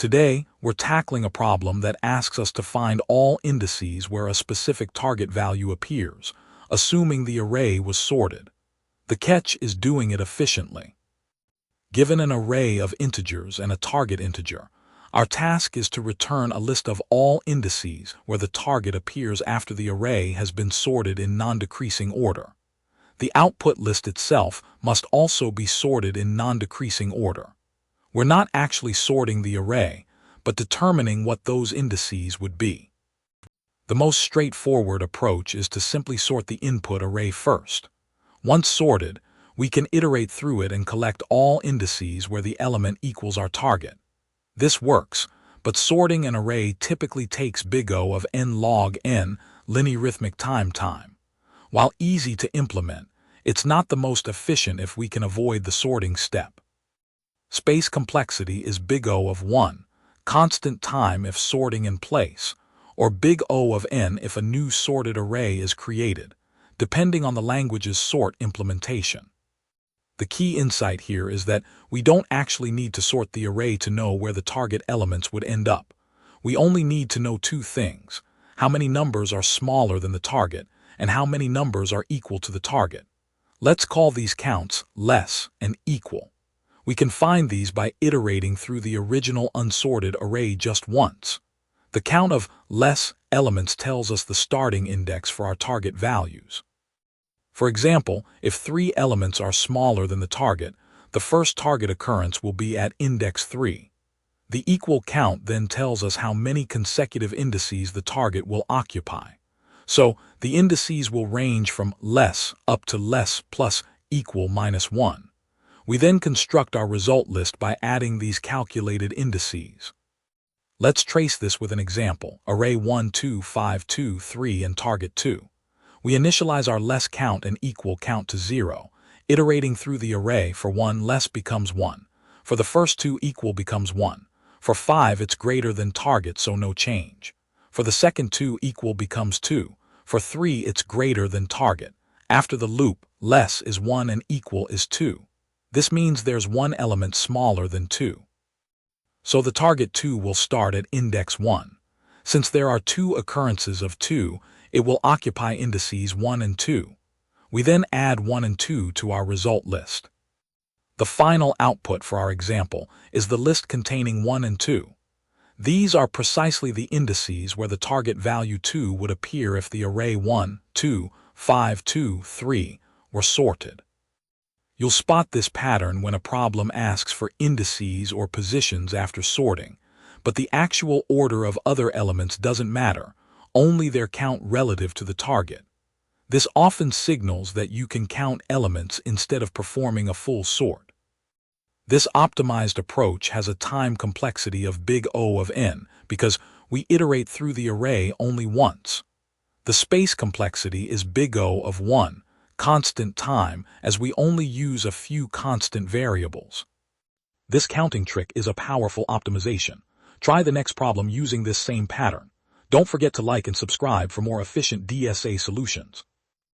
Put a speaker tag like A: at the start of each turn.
A: Today, we're tackling a problem that asks us to find all indices where a specific target value appears, assuming the array was sorted. The catch is doing it efficiently. Given an array of integers and a target integer, our task is to return a list of all indices where the target appears after the array has been sorted in non-decreasing order. The output list itself must also be sorted in non-decreasing order. We're not actually sorting the array, but determining what those indices would be. The most straightforward approach is to simply sort the input array first. Once sorted, we can iterate through it and collect all indices where the element equals our target. This works, but sorting an array typically takes big O of n log n logarithmic time. While easy to implement, it's not the most efficient if we can avoid the sorting step. Space complexity is big O of 1, constant time if sorting in place, or big O of n if a new sorted array is created, depending on the language's sort implementation. The key insight here is that we don't actually need to sort the array to know where the target elements would end up. We only need to know two things: how many numbers are smaller than the target, and how many numbers are equal to the target. Let's call these counts less and equal. We can find these by iterating through the original unsorted array just once. The count of less elements tells us the starting index for our target values. For example, if 3 elements are smaller than the target, the first target occurrence will be at index 3. The equal count then tells us how many consecutive indices the target will occupy. So, the indices will range from less up to less plus equal minus 1. We then construct our result list by adding these calculated indices. Let's trace this with an example: array 1, 2, 5, 2, 3, and target 2. We initialize our less count and equal count to 0, iterating through the array. For 1, less becomes 1. For the first 2, equal becomes 1. For 5, it's greater than target, so no change. For the second 2, equal becomes 2. For 3, it's greater than target. After the loop, less is 1 and equal is 2. This means there's one element smaller than 2. So the target 2 will start at index 1. Since there are 2 occurrences of 2, it will occupy indices 1 and 2. We then add 1 and 2 to our result list. The final output for our example is the list containing 1 and 2. These are precisely the indices where the target value 2 would appear if the array 1, 2, 5, 2, 3 were sorted. You'll spot this pattern when a problem asks for indices or positions after sorting, but the actual order of other elements doesn't matter, only their count relative to the target. This often signals that you can count elements instead of performing a full sort. This optimized approach has a time complexity of big O of n because we iterate through the array only once. The space complexity is big O of 1, constant time, as we only use a few constant variables. This counting trick is a powerful optimization. Try the next problem using this same pattern. Don't forget to like and subscribe for more efficient DSA solutions.